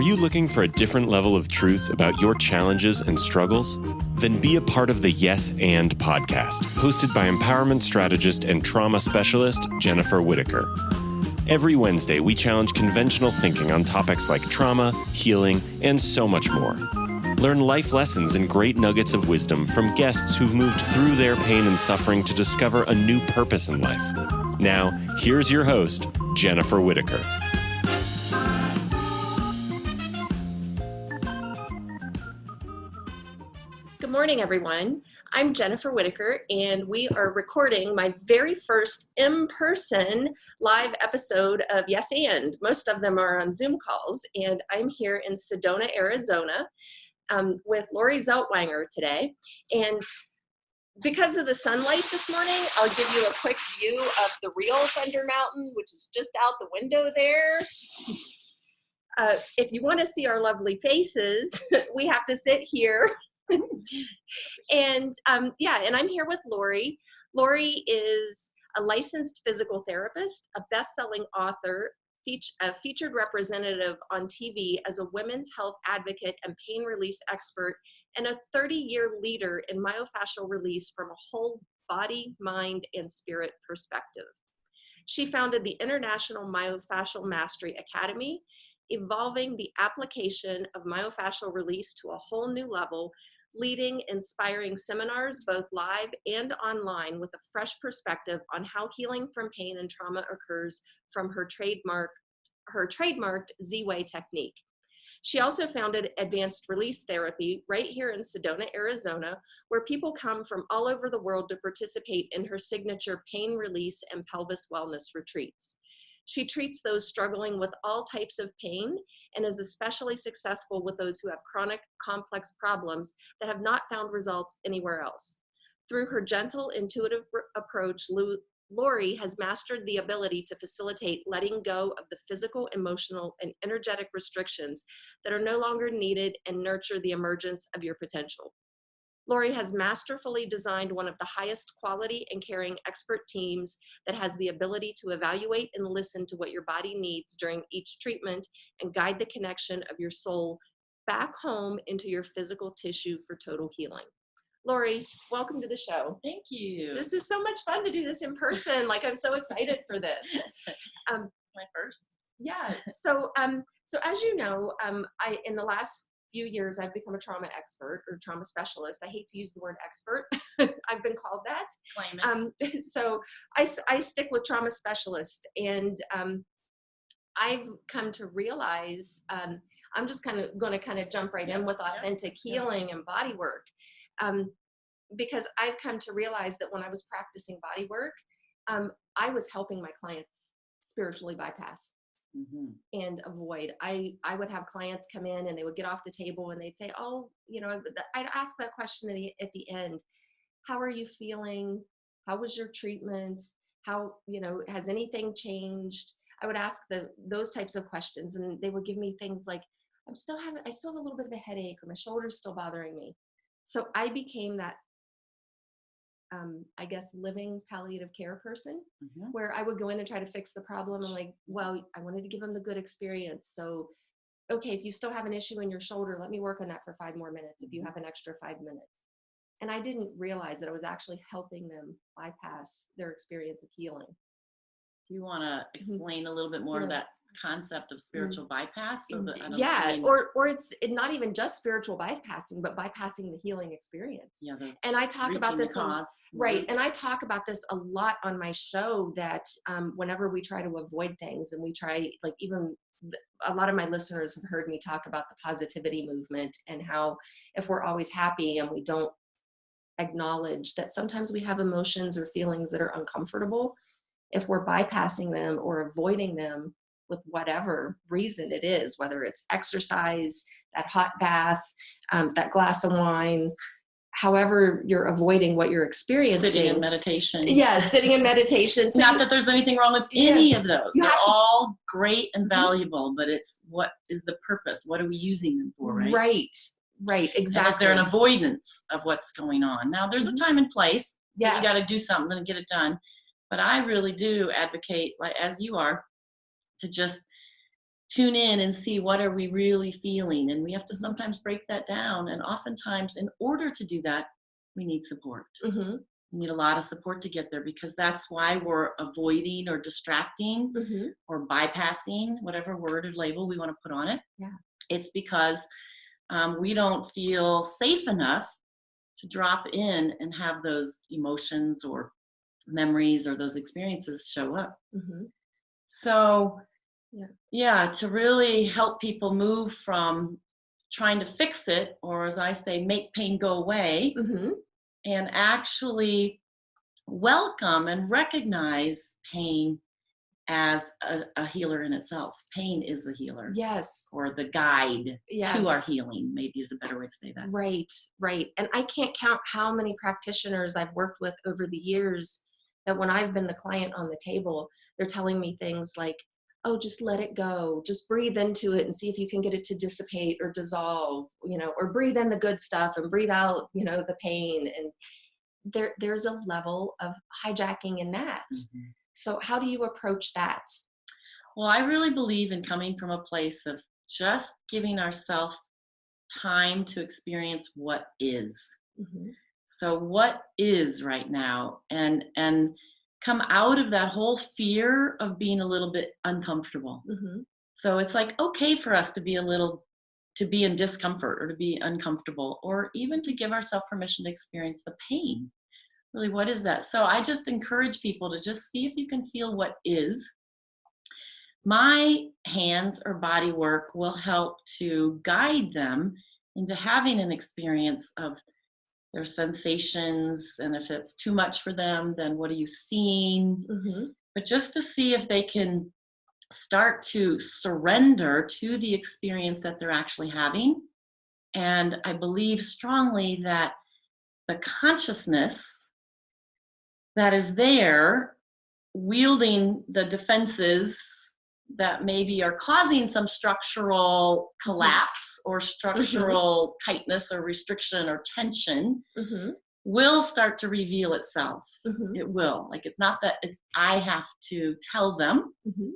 you looking for a different level of truth about your challenges and struggles? Then be a part of the Yes and podcast, hosted by empowerment strategist and trauma specialist Jennifer Whitaker. Every Wednesday, we challenge conventional thinking on topics like trauma, healing, and so much more. Learn life lessons and great nuggets of wisdom from guests who've moved through their pain and suffering to discover a new purpose in life. Now, here's your host, Jennifer Whitaker. Good morning, everyone. I'm Jennifer Whitaker, and we are recording my very first in-person live episode of Yes And. Most of them are on Zoom calls, and I'm here in Sedona, Arizona, with Lori Zeltwanger today. And because of the sunlight this morning, I'll give you a quick view of the real Thunder Mountain, which is just out the window there. If you want to see our lovely faces, we have to sit here. And and I'm here with Lori. Lori is a licensed physical therapist, a best-selling author, a featured representative on TV as a women's health advocate and pain release expert, and a 30-year leader in myofascial release from a whole body, mind, and spirit perspective. She founded the International Myofascial Mastery Academy, evolving the application of myofascial release to a whole new level, leading inspiring seminars, both live and online, with a fresh perspective on how healing from pain and trauma occurs from her trademarked Z-Way technique. She also founded Advanced Release Therapy right here in Sedona, Arizona, where people come from all over the world to participate in her signature pain release and pelvis wellness retreats. She treats those struggling with all types of pain and is especially successful with those who have chronic, complex problems that have not found results anywhere else. Through her gentle, intuitive approach, Lori has mastered the ability to facilitate letting go of the physical, emotional, and energetic restrictions that are no longer needed and nurture the emergence of your potential. Lori has masterfully designed one of the highest quality and caring expert teams that has the ability to evaluate and listen to what your body needs during each treatment and guide the connection of your soul back home into your physical tissue for total healing. Lori, welcome to the show. Thank you. This is so much fun to do this in person. Like, I'm so excited for this. My first. Yeah. So as you know, in the last few years, I've become a trauma expert or trauma specialist. I hate to use the word expert. I've been called that. Claim it. So I stick with trauma specialist, and I've come to realize, I'm just going to jump right in with authentic healing and body work, because I've come to realize that when I was practicing body work, I was helping my clients spiritually bypass. And avoid. I would have clients come in and they would get off the table and they'd say, I'd ask that question at the end. How are you feeling? How was your treatment? How, has anything changed? I would ask those types of questions, and they would give me things like, I still have a little bit of a headache, or my shoulder's still bothering me. So I became that living palliative care person, where I would go in and try to fix the problem. And I wanted to give them the good experience. So, okay, if you still have an issue in your shoulder, let me work on that for 5 more minutes if you have an extra 5 minutes. And I didn't realize that I was actually helping them bypass their experience of healing. Do you want to explain a little bit more of that concept of spiritual bypass? So that or it's not even just spiritual bypassing, but bypassing the healing experience. And I talk about this and I talk about this a lot on my show, that whenever we try to avoid things, and we try, a lot of my listeners have heard me talk about the positivity movement, and how if we're always happy and we don't acknowledge that sometimes we have emotions or feelings that are uncomfortable, if we're bypassing them or avoiding them with whatever reason it is, whether it's exercise, that hot bath, that glass of wine, however you're avoiding what you're experiencing. Sitting in meditation. Yeah, sitting in meditation. So not that there's anything wrong with any of those. They're all great and valuable, but it's what is the purpose? What are we using them for, right? Right, exactly. And is there an avoidance of what's going on? Now, there's a time and place. Yeah. You got to do something and get it done. But I really do advocate, like as you are, to just tune in and see what are we really feeling. And we have to sometimes break that down. And oftentimes, in order to do that, we need support. Mm-hmm. We need a lot of support to get there, because that's why we're avoiding or distracting Mm-hmm. or bypassing, whatever word or label we want to put on it. Yeah. It's because we don't feel safe enough to drop in and have those emotions or memories or those experiences show up. Mm-hmm. So, Yeah. yeah, to really help people move from trying to fix it, or as I say, make pain go away, Mm-hmm. and actually welcome and recognize pain as a healer in itself. Pain is the healer. Yes. Or the guide Yes. to our healing, maybe is a better way to say that. Right, right. And I can't count how many practitioners I've worked with over the years that when I've been the client on the table, they're telling me things like, oh, just let it go. Just breathe into it and see if you can get it to dissipate or dissolve, or breathe in the good stuff and breathe out, the pain. And there's a level of hijacking in that. Mm-hmm. So how do you approach that? Well, I really believe in coming from a place of just giving ourselves time to experience what is. Mm-hmm. So what is right now, and come out of that whole fear of being a little bit uncomfortable. Mm-hmm. So it's like okay for us to be in discomfort or to be uncomfortable, or even to give ourselves permission to experience the pain. Really, what is that? So I just encourage people to just see if you can feel what is. My hands or body work will help to guide them into having an experience of their sensations, and if it's too much for them, then what are you seeing? Mm-hmm. But just to see if they can start to surrender to the experience that they're actually having. And I believe strongly that the consciousness that is there wielding the defenses that maybe are causing some structural collapse or structural tightness or restriction or tension Mm-hmm. will start to reveal itself. Mm-hmm. It will. Like, it's not that I have to tell them. Mm-hmm.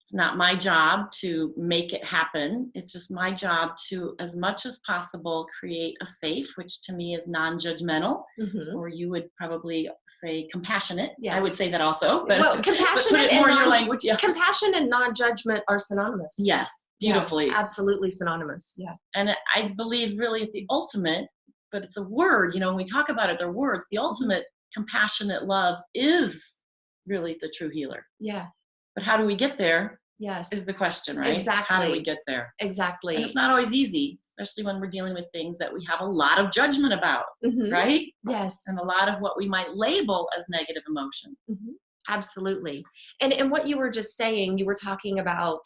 It's not my job to make it happen. It's just my job to, as much as possible, create a safe, which to me is non-judgmental, Mm-hmm. or you would probably say compassionate. Yes. I would say that also. But, well, compassionate but put it more in and your language. Yeah. compassion and non-judgment are synonymous. Yes, beautifully. Yeah, absolutely synonymous. Yeah. And I believe really at the ultimate, but it's a word, when we talk about it, they're words. The ultimate compassionate love is really the true healer. Yeah. But how do we get there? Yes. Is the question, right? Exactly. How do we get there? Exactly. And it's not always easy, especially when we're dealing with things that we have a lot of judgment about, Mm-hmm. right? Yes. And a lot of what we might label as negative emotion. Mm-hmm. Absolutely. And what you were just saying, you were talking about,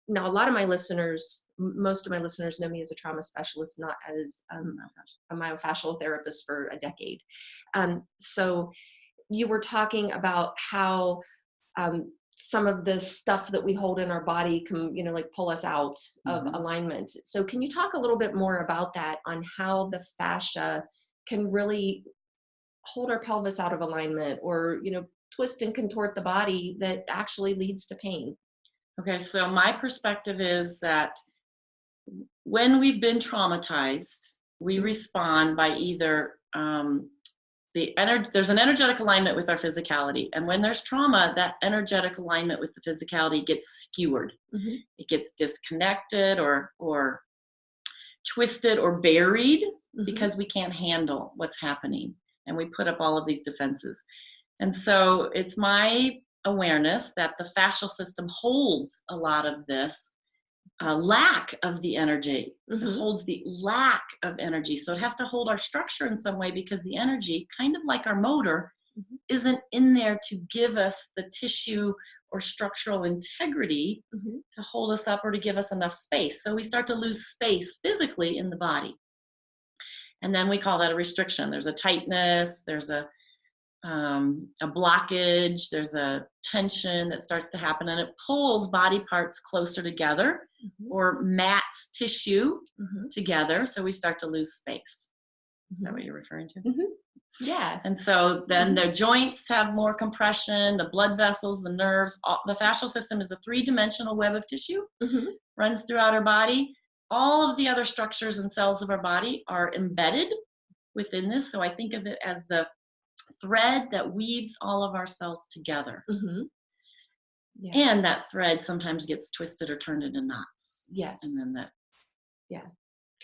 now a lot of my listeners, most of my listeners know me as a trauma specialist, not as a myofascial therapist for a decade. So you were talking about how some of the stuff that we hold in our body can, like pull us out of alignment. So can you talk a little bit more about that, on how the fascia can really hold our pelvis out of alignment, or, twist and contort the body that actually leads to pain? Okay, so my perspective is that when we've been traumatized, we respond by either there's an energetic alignment with our physicality, and when there's trauma, that energetic alignment with the physicality gets skewered. Mm-hmm. It gets disconnected or twisted or buried because we can't handle what's happening, and we put up all of these defenses. And so it's my awareness that the fascial system holds a lot of this lack of the energy. It holds the lack of energy. So it has to hold our structure in some way, because the energy, kind of like our motor, isn't in there to give us the tissue or structural integrity to hold us up or to give us enough space. So we start to lose space physically in the body. And then we call that a restriction. There's a tightness, there's a blockage, there's a tension that starts to happen, and it pulls body parts closer together or mats tissue together, so we start to lose space. Is that what you're referring to? Mm-hmm. Yeah. And so then the joints have more compression, the blood vessels, the nerves. The fascial system is a three-dimensional web of tissue, Mm-hmm. runs throughout our body. All of the other structures and cells of our body are embedded within this. So I think of it as the thread that weaves all of our cells together. Mm-hmm. Yeah. And that thread sometimes gets twisted or turned into knots. Yes. And then that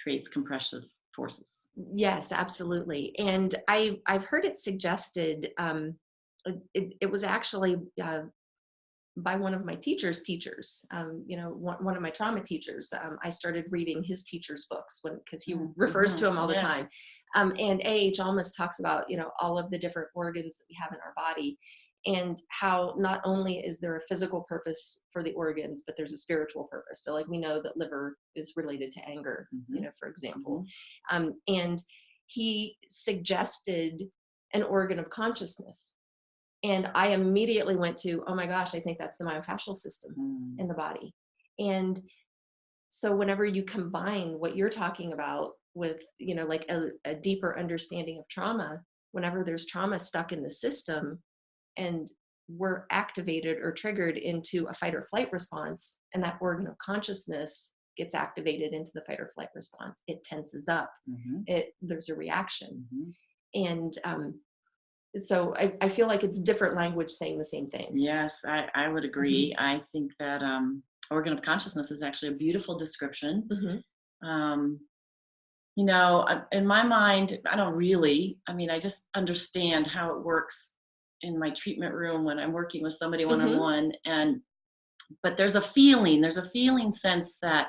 creates compressive forces. Yes, absolutely. And I've heard it suggested, it was actually by one of my teachers, one of my trauma teachers. I started reading his teacher's books because he refers to them all the time. And A.H. Alma's talks about, all of the different organs that we have in our body, and how not only is there a physical purpose for the organs, but there's a spiritual purpose. So like we know that liver is related to anger, for example. And he suggested an organ of consciousness. And I immediately went to, oh my gosh, I think that's the myofascial system in the body. And so whenever you combine what you're talking about with, like a deeper understanding of trauma, whenever there's trauma stuck in the system and we're activated or triggered into a fight or flight response, and that organ of consciousness gets activated into the fight or flight response, it tenses up. There's a reaction. And so I feel like it's different language saying the same thing. Yes, I would agree. I think that organ of consciousness is actually a beautiful description. In my mind, I just understand how it works in my treatment room when I'm working with somebody one-on-one. But there's a feeling sense that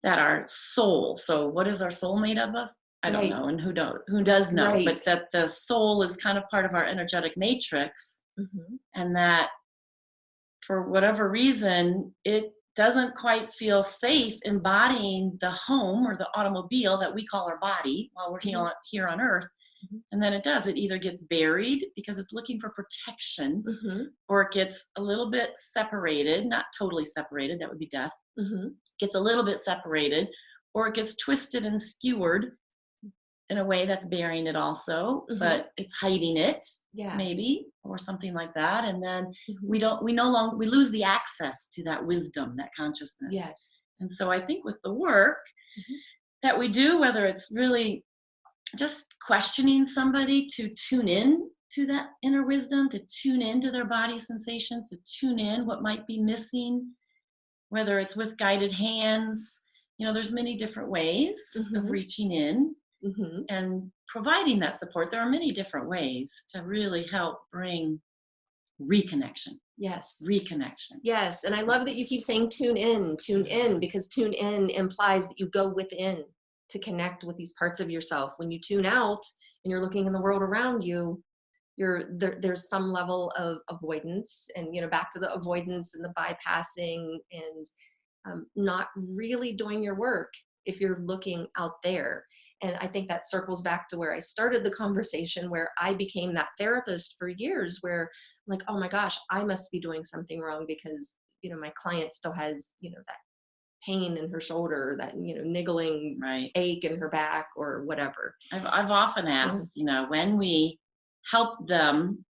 our soul, so what is our soul made up of? I don't know, and who does know, but that the soul is kind of part of our energetic matrix, and that for whatever reason, it doesn't quite feel safe embodying the home or the automobile that we call our body while we're here on earth. And then it either gets buried because it's looking for protection, or it gets a little bit separated, not totally separated, that would be death, gets a little bit separated, or it gets twisted and skewered in a way that's burying it also, but it's hiding it, maybe, or something like that. And then we lose the access to that wisdom, that consciousness. Yes. And so I think with the work that we do, whether it's really just questioning somebody to tune in to that inner wisdom, to tune into their body sensations, to tune in what might be missing, whether it's with guided hands, there's many different ways of reaching in. And providing that support. There are many different ways to really help bring reconnection. Yes. Reconnection. Yes. And I love that you keep saying tune in, because tune in implies that you go within to connect with these parts of yourself. When you tune out and you're looking in the world around you, there's some level of avoidance, and back to the avoidance and the bypassing, and not really doing your work if you're looking out there. And I think that circles back to where I started the conversation, where I became that therapist for years, where I'm like, oh my gosh, I must be doing something wrong because, my client still has, that pain in her shoulder, that, niggling ache in her back or whatever. I've often asked, when we help them,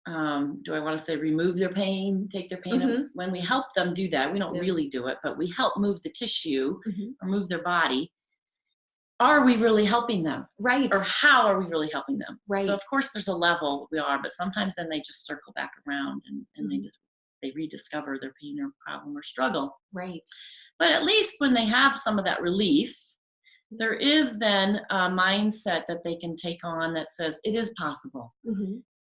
do I want to say remove their pain, take their pain? When we help them do that, we don't really do it, but we help move the tissue or move their body. Are we really helping them? Right. Or how are we really helping them? Right. So of course there's a level we are, but sometimes then they just circle back around and they rediscover their pain or problem or struggle. Right. But at least when they have some of that relief, there is then a mindset that they can take on that says it is possible.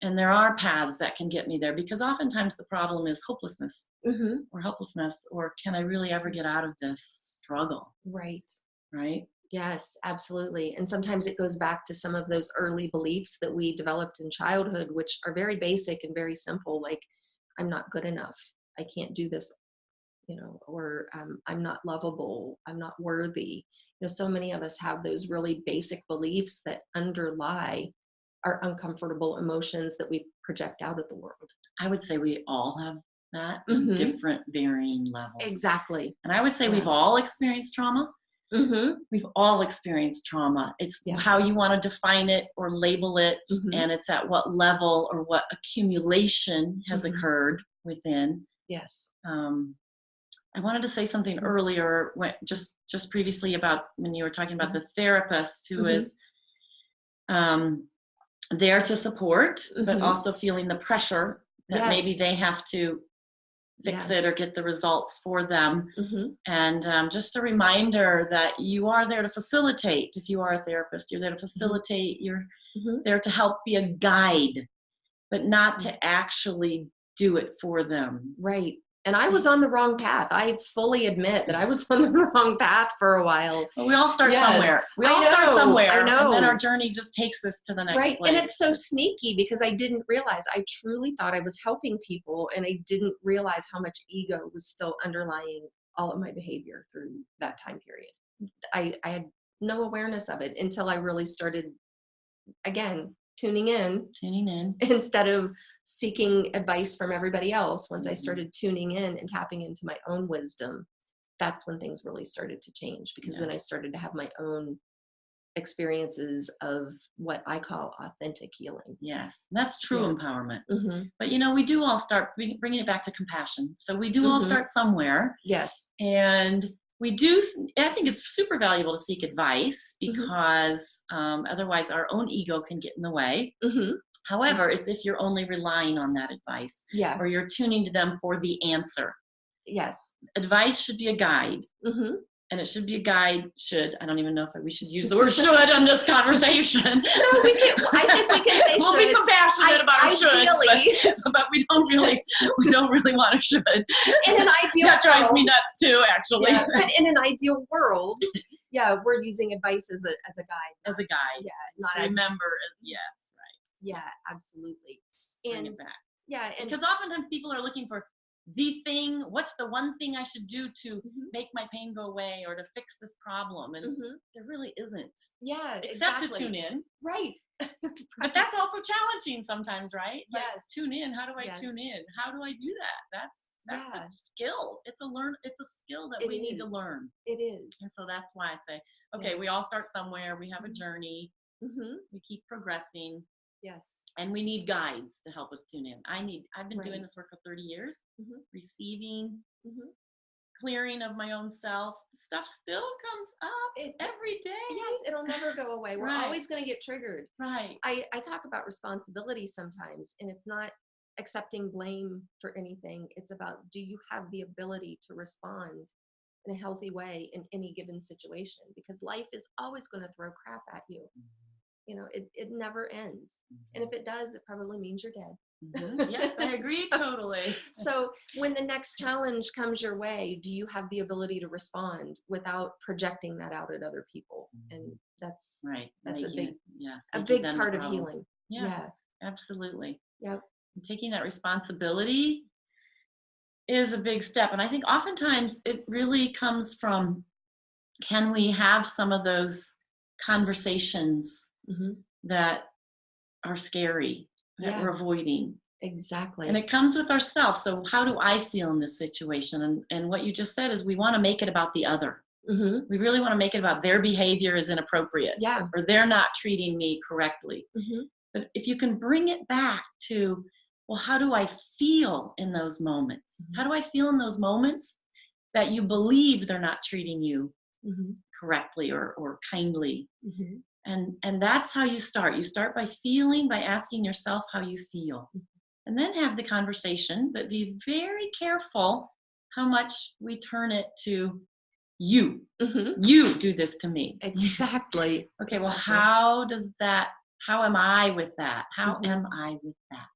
And there are paths that can get me there, because oftentimes the problem is hopelessness or helplessness, or can I really ever get out of this struggle? Right. Right. Yes, absolutely. And sometimes it goes back to some of those early beliefs that we developed in childhood, which are very basic and very simple, like I'm not good enough, I can't do this, or I'm not lovable, I'm not worthy. So many of us have those really basic beliefs that underlie our uncomfortable emotions that we project out at the world. I would say we all have that in different varying levels. Exactly. And I would say we've all experienced trauma. Mm-hmm. We've all experienced trauma. It's Yeah. how you want to define it or label it, and it's at what level or what accumulation has occurred within. Yes. I wanted to say something earlier, just previously, about when you were talking about the therapist who is there to support, but also feeling the pressure that maybe they have to fix it or get the results for them. And just a reminder that you are there to facilitate. If you are a therapist, you're there to facilitate. You're there to help be a guide, but not to actually do it for them. Right. And I was on the wrong path. I fully admit that I was on the wrong path for a while. Well, we all start somewhere. We all start somewhere. I know. And then our journey just takes us to the next place. And it's so sneaky because I didn't realize. I truly thought I was helping people, and I didn't realize how much ego was still underlying all of my behavior through that time period. I had no awareness of it until I really started, again, tuning in instead of seeking advice from everybody else. Once I started tuning in and tapping into my own wisdom, that's when things really started to change, because then I started to have my own experiences of what I call authentic healing. Yes, that's true empowerment. But we do all start bringing it back to compassion. So we do all start somewhere. Yes. And I think it's super valuable to seek advice, because otherwise our own ego can get in the way. However, it's if you're only relying on that advice, or you're tuning to them for the answer. Yes. Advice should be a guide. And it should be a guide. I don't even know if we should use the word should in this conversation. No, we can. I think we can say we'll should. be compassionate about our should, but we don't really want to should. In an ideal that drives world, me nuts too, actually. Yeah, but in an ideal world, we're using advice as a guide. As a guide. Yeah, not to as remember. Yes, right. Yeah, absolutely. Bring it back. Yeah, and because oftentimes people are looking for the thing. What's the one thing I should do to make my pain go away or to fix this problem? And there really isn't. Yeah, except exactly. to tune in. Right. But that's also challenging sometimes, right? Yes. Like, tune in. How do I tune in? How do I do that? That's a skill. It's a skill that we need to learn. It is. And so that's why I say, okay, we all start somewhere. We have a journey. We keep progressing. Yes. And we need guides to help us tune in. I've been doing this work for 30 years, receiving, clearing of my own self. Stuff still comes up every day. Yes, it'll never go away. We're always going to get triggered. Right. I talk about responsibility sometimes, and it's not accepting blame for anything. It's about, do you have the ability to respond in a healthy way in any given situation? Because life is always going to throw crap at you. It never ends. And if it does, it probably means you're dead. Yes, I agree totally. So when the next challenge comes your way, do you have the ability to respond without projecting that out at other people? And that's right. That's making a big part of healing. Yeah, absolutely. Yep. And taking that responsibility is a big step. And I think oftentimes it really comes from, can we have some of those conversations that are scary, that we're avoiding? Exactly. And it comes with ourselves. So how do I feel in this situation? And what you just said is, we want to make it about the other. We really want to make it about their behavior is inappropriate, or they're not treating me correctly. But if you can bring it back to, well, how do I feel in those moments? How do I feel in those moments that you believe they're not treating you correctly or kindly? And that's how you start. You start by feeling, by asking yourself how you feel. And then have the conversation, but be very careful how much we turn it to you. You do this to me. Exactly. Okay, well, how am I with that? How am I with that?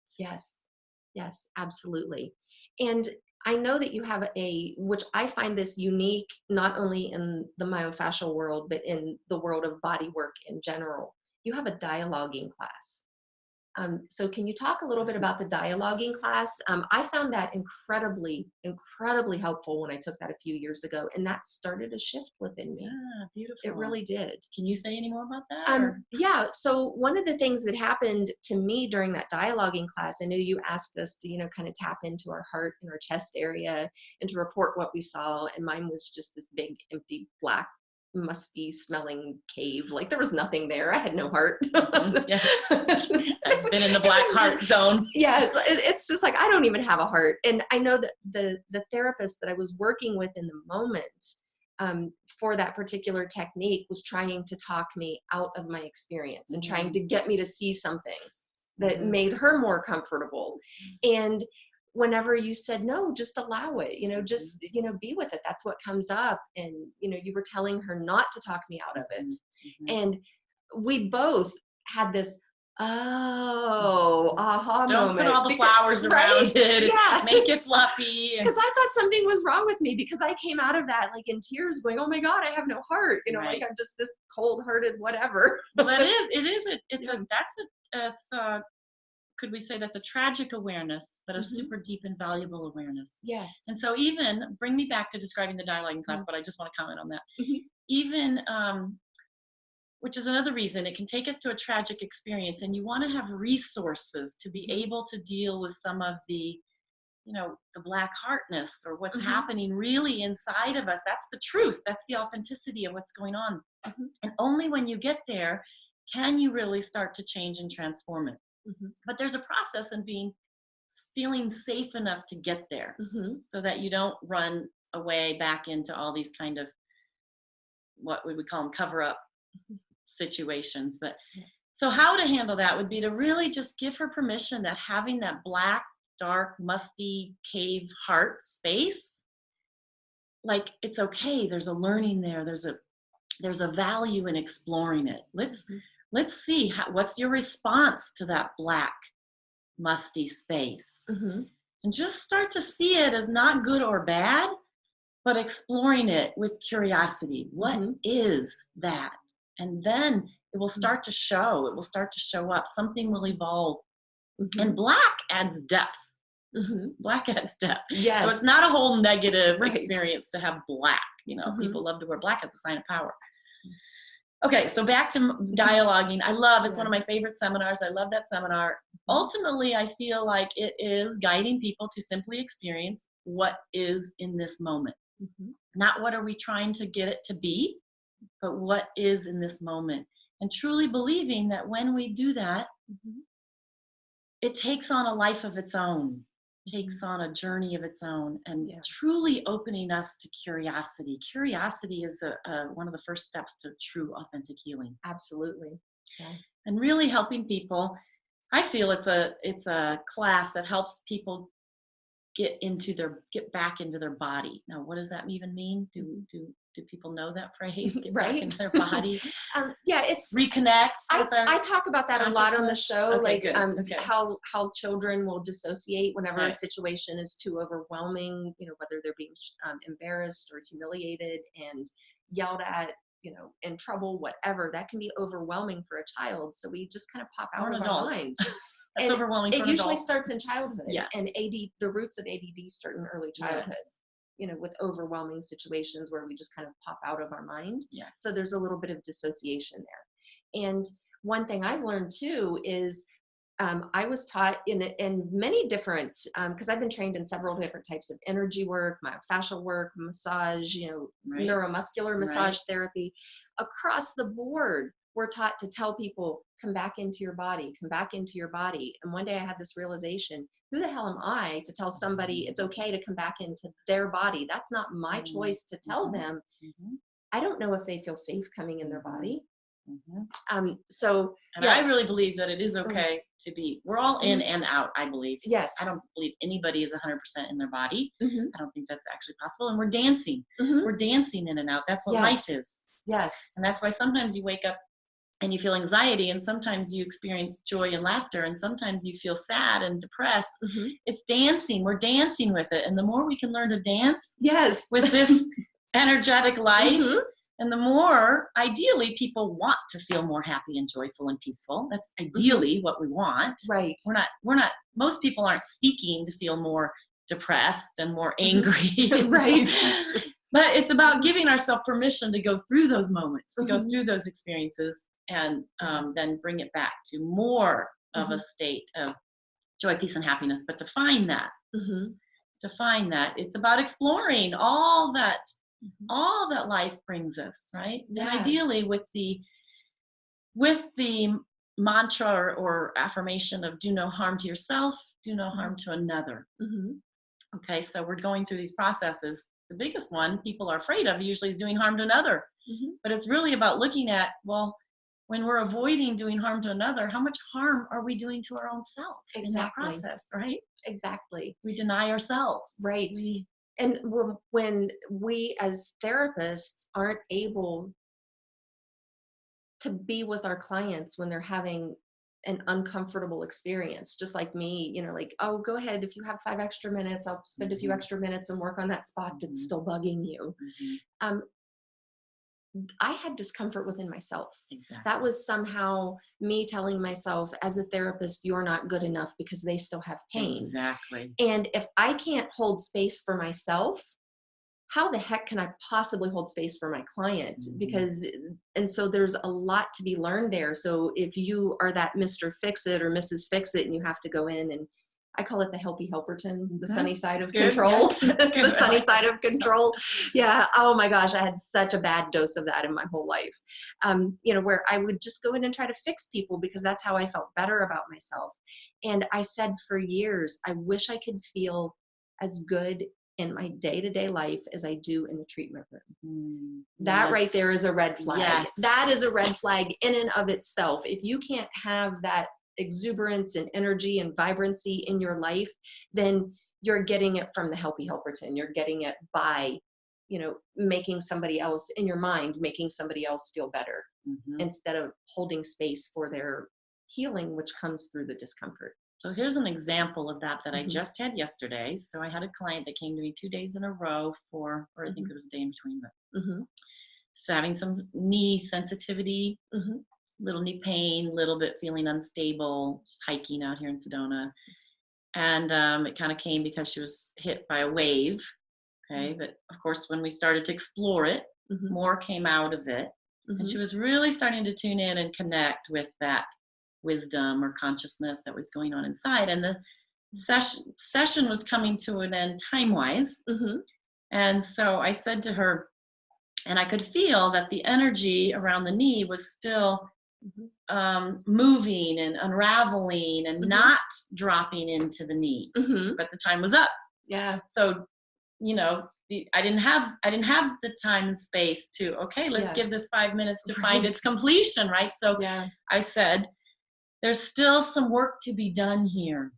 Yes, absolutely. And I know that you have which I find this unique, not only in the myofascial world, but in the world of body work in general. You have a dialoguing class. So can you talk a little bit about the dialoguing class? I found that incredibly, incredibly helpful when I took that a few years ago, and that started a shift within me. Yeah, beautiful. It really did. Can you say any more about that? Yeah. So one of the things that happened to me during that dialoguing class, I know you asked us to, kind of tap into our heart and our chest area and to report what we saw. And mine was just this big, empty, black musty smelling cave. Like there was nothing there. I had no heart. Yes. I've been in the black heart zone. Yes. It's just like, I don't even have a heart. And I know that the therapist that I was working with in the moment, for that particular technique was trying to talk me out of my experience and trying to get me to see something that made her more comfortable. And whenever you said, no, just allow it, just, be with it. That's what comes up. And, you were telling her not to talk me out of it. And we both had this, aha Don't moment. put all the flowers around it. Yeah. Make it fluffy. Because I thought something was wrong with me, because I came out of that like in tears going, oh my God, I have no heart. Like I'm just this cold-hearted whatever. Well, could we say that's a tragic awareness, but a super deep and valuable awareness. Yes. And so even, bring me back to describing the dialoguing class, but I just want to comment on that. Even, which is another reason it can take us to a tragic experience, and you want to have resources to be able to deal with some of the, the black heartness or what's happening really inside of us. That's the truth. That's the authenticity of what's going on. And only when you get there can you really start to change and transform it. But there's a process in feeling safe enough to get there, so that you don't run away back into all these kind of, what we would call them, cover-up situations. But so how to handle that would be to really just give her permission that having that black, dark, musty cave heart space, like, it's okay. There's a learning there. There's a value in exploring it. Let's see what's your response to that black, musty space. And just start to see it as not good or bad, but exploring it with curiosity. What is that? And then it will start to show. It will start to show up. Something will evolve. And black adds depth. Black adds depth. Yes. So it's not a whole negative experience to have black. People love to wear black as a sign of power. Okay, so back to dialoguing. I love, it's one of my favorite seminars. I love that seminar. Ultimately, I feel like it is guiding people to simply experience what is in this moment. Not what are we trying to get it to be, but what is in this moment. And truly believing that when we do that, it takes on a life of its own, takes on a journey of its own, and truly opening us to curiosity. Curiosity is one of the first steps to true, authentic healing. Absolutely. Yeah. And really helping people. I feel it's a class that helps people get back into their body. Now, what does that even mean? Do people know that phrase? Get back into their body. It's reconnect. I talk about that a lot on the show, how children will dissociate whenever a situation is too overwhelming. Whether they're being embarrassed or humiliated and yelled at, in trouble, whatever, that can be overwhelming for a child. So we just kind of pop out of our mind. That's overwhelming for an adult. It usually starts in childhood. Yes. And the roots of ADD start in early childhood. With overwhelming situations where we just kind of pop out of our mind. Yes. So there's a little bit of dissociation there. And one thing I've learned too is I was taught in many different, because I've been trained in several different types of energy work, myofascial work, massage, neuromuscular massage therapy. Across the board, we're taught to tell people, come back into your body, come back into your body. And one day I had this realization, who the hell am I to tell somebody it's okay to come back into their body? That's not my choice to tell them. I don't know if they feel safe coming in their body. I really believe that it is okay to be, we're all in and out, I believe. Yes. I don't believe anybody is 100% in their body. I don't think that's actually possible. And we're dancing. We're dancing in and out. That's what life is. Yes. And that's why sometimes you wake up and you feel anxiety, and sometimes you experience joy and laughter, and sometimes you feel sad and depressed. It's dancing. We're dancing with it. And the more we can learn to dance with this energetic life, and the more, ideally, people want to feel more happy and joyful and peaceful. That's ideally what we want. Right. We're not, most people aren't seeking to feel more depressed and more angry. Right. But it's about giving ourselves permission to go through those moments, to go through those experiences, and then bring it back to more of a state of joy, peace, and happiness. But to find that, it's about exploring all that all that life brings us, right? Yeah. And ideally with the mantra or affirmation of do no harm to yourself, do no harm to another. Mm-hmm. Okay, so we're going through these processes. The biggest one people are afraid of usually is doing harm to another. Mm-hmm. But it's really about looking at, well, when we're avoiding doing harm to another, how much harm are we doing to our own self in that process, right? Exactly. We deny ourselves. Right. We, And when we as therapists aren't able to be with our clients when they're having an uncomfortable experience, just like me, like, oh, go ahead. If you have 5 extra minutes, I'll spend a few extra minutes and work on that spot that's still bugging you. Um, I had discomfort within myself. Exactly. That was somehow me telling myself, as a therapist, you're not good enough because they still have pain. Exactly. And if I can't hold space for myself, how the heck can I possibly hold space for my client? And so there's a lot to be learned there. So if you are that Mr. Fix-It or Mrs. Fix-It, and you have to go in, and I call it the Helpy Helperton, the sunny side of control, the sunny side of control. Yeah. Oh my gosh. I had such a bad dose of that in my whole life. Where I would just go in and try to fix people because that's how I felt better about myself. And I said for years, I wish I could feel as good in my day-to-day life as I do in the treatment room. That right there is a red flag. Yes. That is a red flag in and of itself. If you can't have that exuberance and energy and vibrancy in your life, then you're getting it from the Helpy Helperton. You're getting it by, making somebody else in your mind, making somebody else feel better instead of holding space for their healing, which comes through the discomfort. So here's an example of that I just had yesterday. So I had a client that came to me 2 days in a row or I think there was a day in between, but so having some knee sensitivity, little knee pain, little bit feeling unstable, just hiking out here in Sedona. And it kind of came because she was hit by a wave. Okay. But of course, when we started to explore it, more came out of it. And she was really starting to tune in and connect with that wisdom or consciousness that was going on inside. And the session was coming to an end time-wise. And so I said to her, and I could feel that the energy around the knee was still moving and unraveling and not dropping into the knee, but the time was up. Yeah. So, I didn't have the time and space to, okay, let's give this 5 minutes to find its completion. Right. So I said, there's still some work to be done here.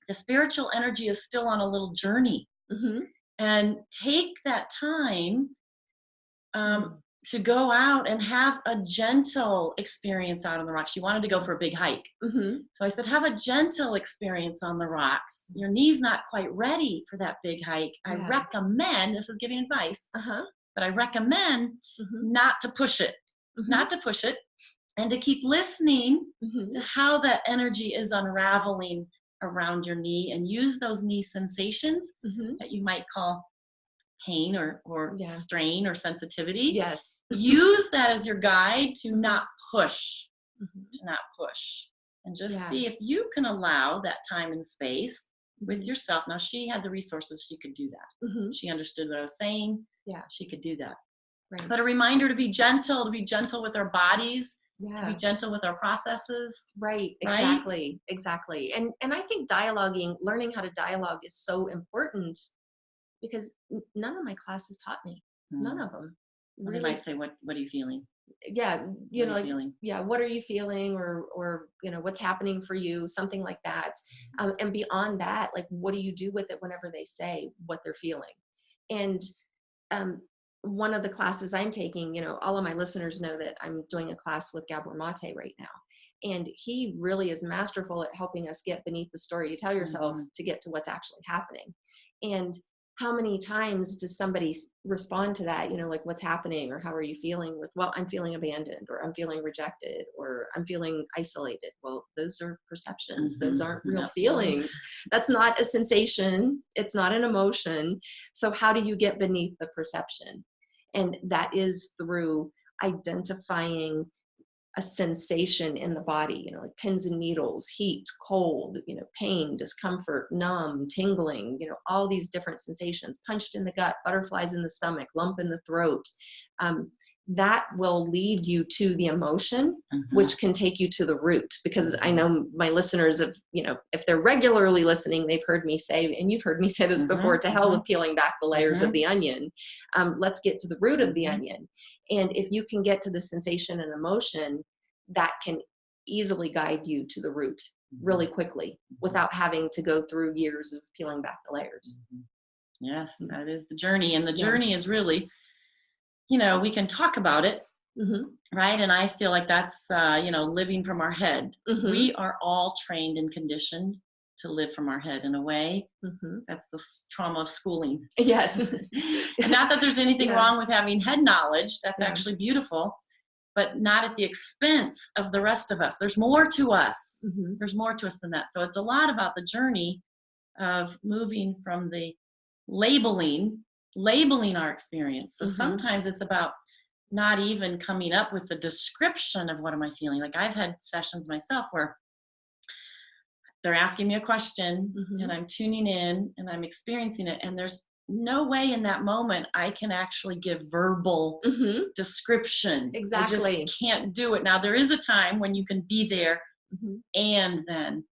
The spiritual energy is still on a little journey. And take that time to go out and have a gentle experience out on the rocks. She wanted to go for a big hike. So I said, have a gentle experience on the rocks. Your knee's not quite ready for that big hike. I recommend, this is giving advice, but I recommend not to push it, and to keep listening to how that energy is unraveling around your knee, and use those knee sensations that you might call pain or strain or sensitivity. Yes. Use that as your guide to not push, and just see if you can allow that time and space with yourself. Now, she had the resources. She could do that. She understood what I was saying. Yeah. She could do that. Right. But a reminder to be gentle with our bodies, to be gentle with our processes. Right. Exactly. Exactly. And I think learning how to dialogue is so important, because none of my classes taught me. None of them. Really. They might say, what are you feeling? Yeah. What are you feeling? Or, what's happening for you? Something like that. And beyond that, like, what do you do with it whenever they say what they're feeling? And, one of the classes I'm taking, all of my listeners know that I'm doing a class with Gabor Mate right now. And he really is masterful at helping us get beneath the story you tell yourself to get to what's actually happening. And how many times does somebody respond to that, like, what's happening, or how are you feeling, with, well, I'm feeling abandoned, or I'm feeling rejected, or I'm feeling isolated. Well, those are perceptions. Those aren't real feelings. That's not a sensation. It's not an emotion. So how do you get beneath the perception? And that is through identifying a sensation in the body, like pins and needles, heat, cold, pain, discomfort, numb, tingling, all these different sensations, punched in the gut, butterflies in the stomach, lump in the throat, that will lead you to the emotion, which can take you to the root. Because I know my listeners have, if they're regularly listening, they've heard me say, and you've heard me say this before, to hell with peeling back the layers of the onion. Let's get to the root of the onion. And if you can get to the sensation and emotion, that can easily guide you to the root really quickly without having to go through years of peeling back the layers. Yes, that is the journey. And the journey is really, we can talk about it, right? And I feel like that's, living from our head. We are all trained and conditioned to live from our head in a way. That's the trauma of schooling. Yes. And not that there's anything wrong with having head knowledge. That's actually beautiful, but not at the expense of the rest of us. There's more to us. There's more to us than that. So it's a lot about the journey of moving from the labeling our experience. So sometimes it's about not even coming up with the description of what am I feeling. Like I've had sessions myself where they're asking me a question and I'm tuning in and I'm experiencing it, and there's no way in that moment I can actually give verbal description. Exactly. I just can't do it. Now there is a time when you can be there and then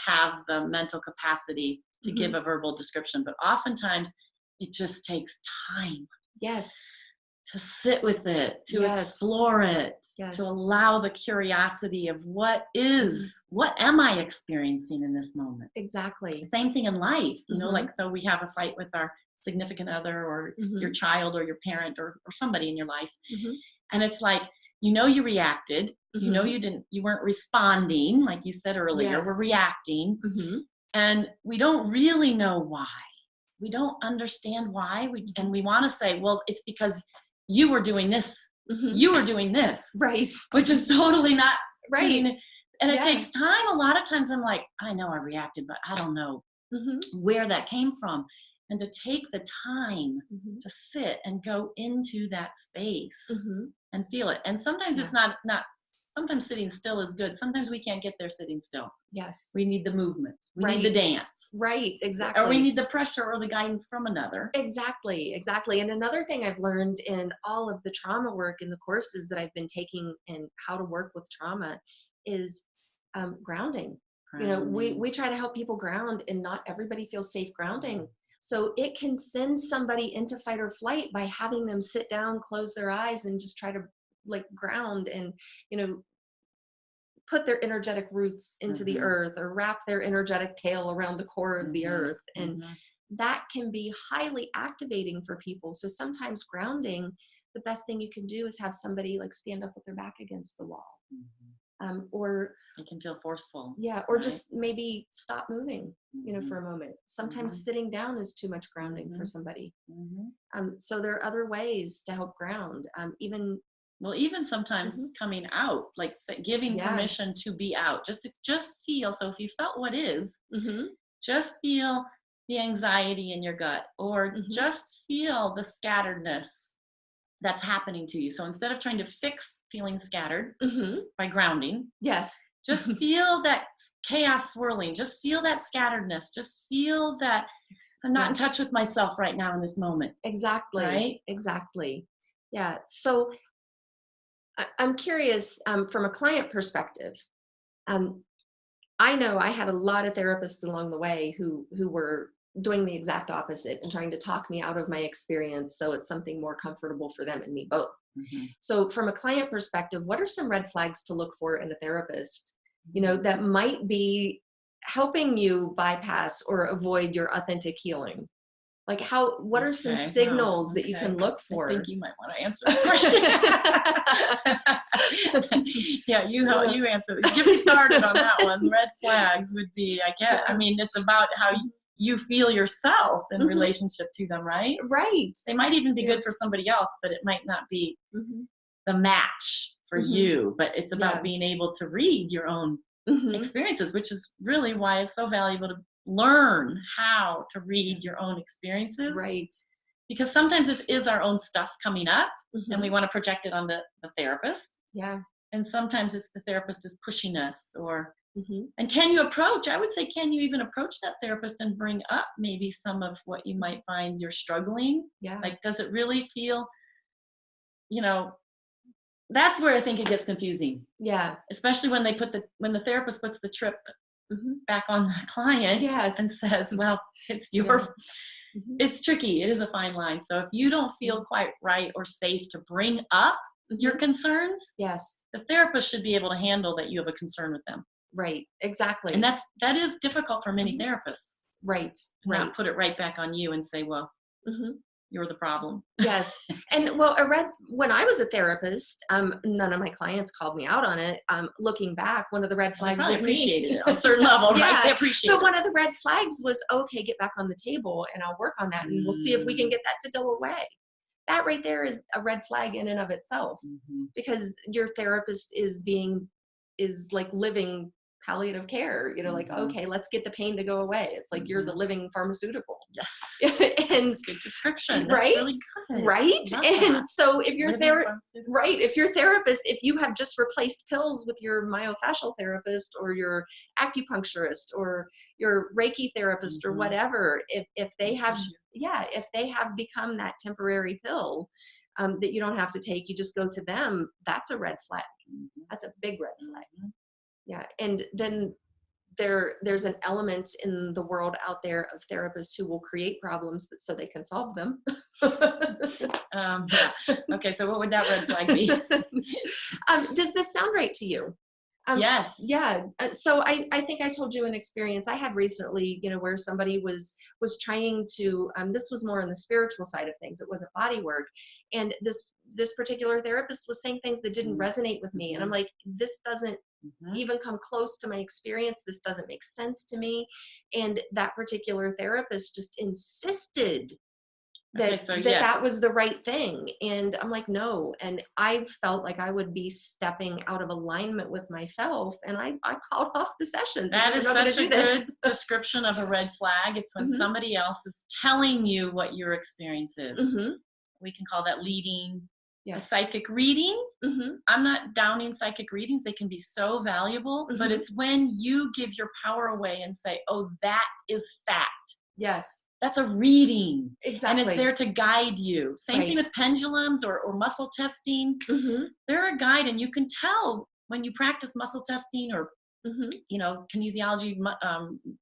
have the mental capacity to give a verbal description, but oftentimes it just takes time. Yes. To sit with it, to explore it, to allow the curiosity of what am I experiencing in this moment? Exactly. Same thing in life, like, so we have a fight with our significant other or your child or your parent or somebody in your life. And it's like, you reacted, you weren't responding, like you said earlier, we're reacting. And we don't really know why. We don't understand why. And we want to say, well, it's because you were doing this. You were doing this. Right. Which is totally not right. And it takes time. A lot of times I'm like, I know I reacted, but I don't know where that came from. And to take the time to sit and go into that space and feel it. And sometimes it's not sometimes sitting still is good. Sometimes we can't get there sitting still. Yes. We need the movement. We need the dance. Right, exactly. Or we need the pressure or the guidance from another. Exactly. And another thing I've learned in all of the trauma work in the courses that I've been taking in how to work with trauma is grounding. We try to help people ground, and not everybody feels safe grounding. So it can send somebody into fight or flight by having them sit down, close their eyes, and just try to ground and, put their energetic roots into the earth, or wrap their energetic tail around the core of the earth. And that can be highly activating for people. So sometimes grounding, the best thing you can do is have somebody stand up with their back against the wall. Or it can feel forceful. Yeah. Or just maybe stop moving, for a moment. Sometimes sitting down is too much grounding for somebody. So there are other ways to help ground. Even sometimes coming out, like giving permission to be out, just feel. So if you felt what is, just feel the anxiety in your gut, or just feel the scatteredness that's happening to you. So instead of trying to fix feeling scattered by grounding, just feel that chaos swirling. Just feel that scatteredness. Just feel that I'm not in touch with myself right now in this moment. Exactly. Right? Exactly. Yeah. So I'm curious, from a client perspective. I know I had a lot of therapists along the way who were doing the exact opposite and trying to talk me out of my experience so it's something more comfortable for them and me both. So from a client perspective, what are some red flags to look for in a therapist, that might be helping you bypass or avoid your authentic healing? Like what are some signals that you can look for? I think you might want to answer the question. You answer. Get me started on that one. Red flags would be, it's about how you feel yourself in relationship to them, right? Right. They might even be good for somebody else, but it might not be the match for you. But it's about being able to read your own experiences, which is really why it's so valuable to learn how to read your own experiences. Right. Because sometimes this is our own stuff coming up and we want to project it on the therapist. Yeah. And sometimes it's the therapist is pushing us, or Mm-hmm. and can you approach, I would say, can you even approach that therapist and bring up maybe some of what you might find you're struggling? Yeah. Like, does it really feel, you know, that's where I think it gets confusing, Yeah. especially when when the therapist puts the trip Mm-hmm. back on the client Yes. and says, well, it's Yeah. your, Mm-hmm. it's tricky. It is a fine line. So if you don't feel quite right or safe to bring up your concerns, Yes. the therapist should be able to handle that you have a concern with them. Right. Exactly. And that is difficult for many therapists. Right. Not put it right back on you and say, well, Mm-hmm. you're the problem. Yes. And well, when I was a therapist, none of my clients called me out on it. Looking back, one of the red They flags probably with me, appreciated it on a certain level, right? Yeah, They appreciate but it. one of the red flags was, okay, get back on the table and I'll work on that and we'll see if we can get that to go away. That right there is a red flag in and of itself, because your therapist is like living palliative care, like, okay, let's get the pain to go away. It's like you're the living pharmaceutical. Yes. And That's a good description. right? That's really good. Right. Love And that. so if your Living therapist, if you have just replaced pills with your myofascial therapist or your acupuncturist or your Reiki therapist or whatever, if they have, if they have become that temporary pill that you don't have to take, you just go to them, that's a red flag. That's a big red flag. Yeah. And then there's an element in the world out there of therapists who will create problems so they can solve them. Yeah. Okay, so what would that red flag be? Does this sound right to you? Yes. Yeah. So I think I told you an experience I had recently, where somebody was trying to, this was more on the spiritual side of things. It wasn't body work. And this particular therapist was saying things that didn't resonate with me. And I'm like, this doesn't even come close to my experience. This doesn't make sense to me. And that particular therapist just insisted that was the right thing. And I'm like, no. And I felt like I would be stepping out of alignment with myself. And I called off the sessions. That is such a good description of a red flag. It's when somebody else is telling you what your experience is. We can call that leading. A psychic reading. I'm not downing psychic readings. They can be so valuable, but it's when you give your power away and say, oh, that is fact. Yes. That's a reading. Exactly. And it's there to guide you. Same thing with pendulums or muscle testing. They're a guide, and you can tell when you practice muscle testing or kinesiology,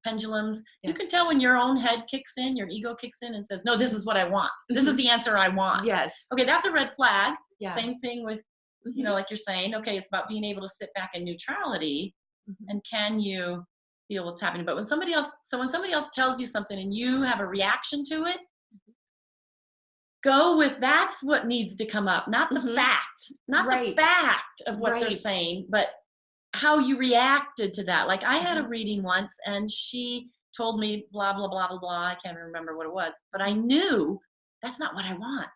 pendulums. You can tell when your own head kicks in, your ego kicks in and says, no, this is what I want. This is the answer I want. Yes. Okay, that's a red flag. Yeah. Same thing with, like you're saying, okay, it's about being able to sit back in neutrality and can you feel what's happening. But when somebody else tells you something and you have a reaction to it, go with that's what needs to come up, not the fact, not the fact of what they're saying, but how you reacted to that. Like I had a reading once and she told me blah, blah, blah, blah, blah. I can't remember what it was, but I knew that's not what I want.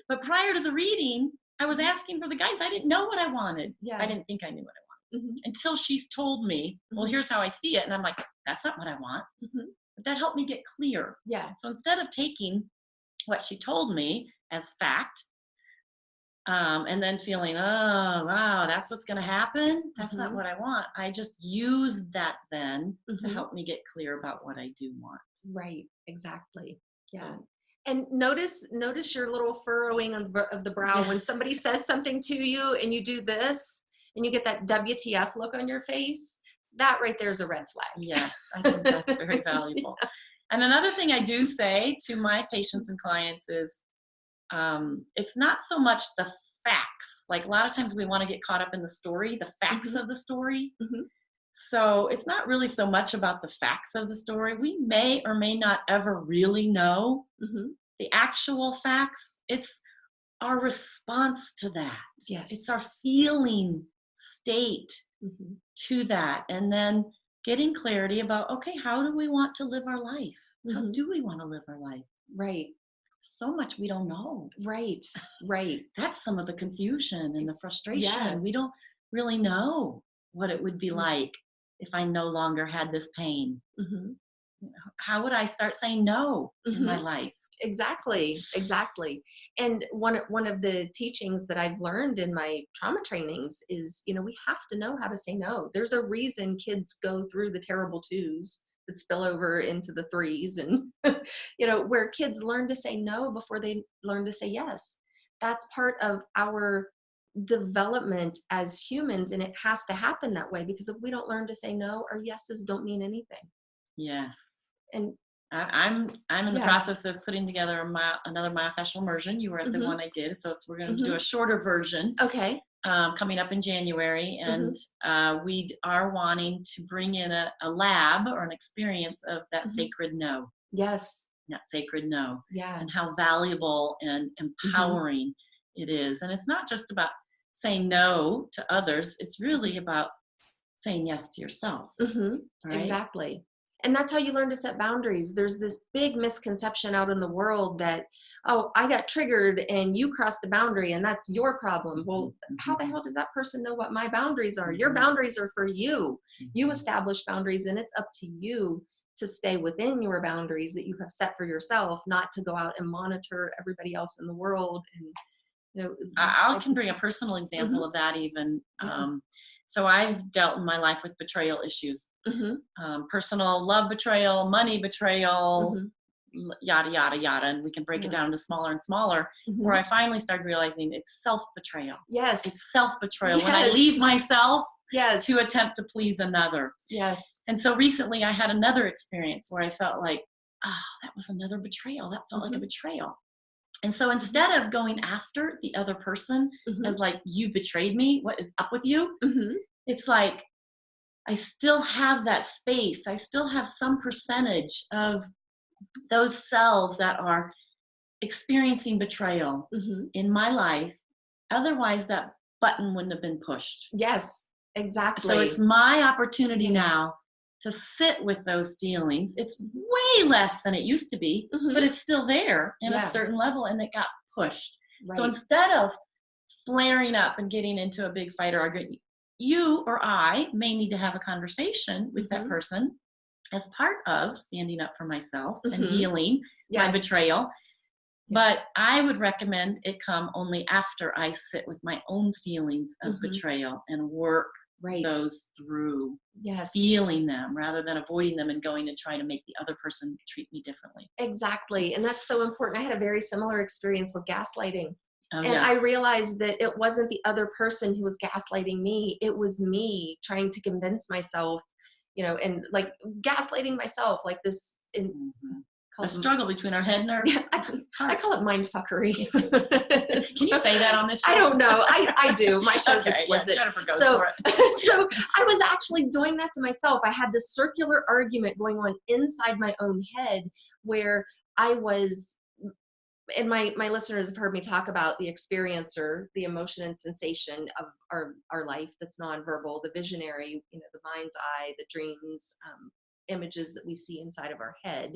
But prior to the reading, I was asking for the guidance. I didn't know what I wanted. I didn't think I knew what I wanted until she's told me, well, here's how I see it. And I'm like, that's not what I want. But that helped me get clear. Yeah. So instead of taking what she told me as fact, and then feeling, oh, wow, that's what's going to happen. That's not what I want. I just used that then to help me get clear about what I do want. Right. Exactly. Yeah. And notice your little furrowing of the brow when somebody says something to you and you do this and you get that WTF look on your face. That right there is a red flag. Yes, I think that's very valuable. And another thing I do say to my patients and clients is, it's not so much the facts. Like a lot of times we want to get caught up in the story, the facts of the story. So it's not really so much about the facts of the story. We may or may not ever really know the actual facts. It's our response to that. Yes. It's our feeling state to that. And then getting clarity about, okay, how do we want to live our life? How do we want to live our life? Right. So much we don't know. Right. Right. That's some of the confusion and the frustration. Yeah. We don't really know what it would be like if I no longer had this pain. How would I start saying no in my life? Exactly, exactly. And one of the teachings that I've learned in my trauma trainings is, we have to know how to say no. There's a reason kids go through the terrible twos that spill over into the threes, and where kids learn to say no before they learn to say yes. That's part of our development as humans, and it has to happen that way, because if we don't learn to say no, our yeses don't mean anything. Yes. And I'm in the yeah. process of putting together another myofascial immersion. You were at the one I did, so we're going to do a shorter version. Okay. Coming up in January, and we are wanting to bring in a lab or an experience of that sacred no. Yes. That sacred no. Yeah. And how valuable and empowering it is. And it's not just about saying no to others, it's really about saying yes to yourself. Right? Exactly. And that's how you learn to set boundaries. There's this big misconception out in the world that, oh, I got triggered and you crossed a boundary and that's your problem. Well, how the hell does that person know what my boundaries are? Your boundaries are for you. You establish boundaries, and it's up to you to stay within your boundaries that you have set for yourself, not to go out and monitor everybody else in the world. And I can bring a personal example of that even. So I've dealt in my life with betrayal issues, personal love betrayal, money betrayal, yada, yada, yada. And we can break it down to smaller and smaller, where I finally started realizing it's self-betrayal. Yes. It's self-betrayal. When I leave myself to attempt to please another. Yes. And so recently I had another experience where I felt like, that was another betrayal. That felt like a betrayal. And so instead of going after the other person as like, you betrayed me, what is up with you? It's like, I still have that space. I still have some percentage of those cells that are experiencing betrayal in my life. Otherwise, that button wouldn't have been pushed. Yes, exactly. So it's my opportunity now to sit with those feelings. It's way less than it used to be, but it's still there in a certain level, and it got pushed. Right. So instead of flaring up and getting into a big fight or argument, you or I may need to have a conversation with that person as part of standing up for myself and healing my betrayal. But I would recommend it come only after I sit with my own feelings of betrayal and work those through, feeling them rather than avoiding them and going and trying to make the other person treat me differently. Exactly. And that's so important. I had a very similar experience with gaslighting. I realized that it wasn't the other person who was gaslighting me. It was me trying to convince myself, and like gaslighting myself, like this. A struggle between our head and our heart. I call it mindfuckery. Can you say that on this show? I don't know. I do. My show's explicit. Jennifer goes so, for it. So I was actually doing that to myself. I had this circular argument going on inside my own head where I was, and my listeners have heard me talk about the experiencer, the emotion and sensation of our life that's nonverbal, the visionary, the mind's eye, the dreams, images that we see inside of our head,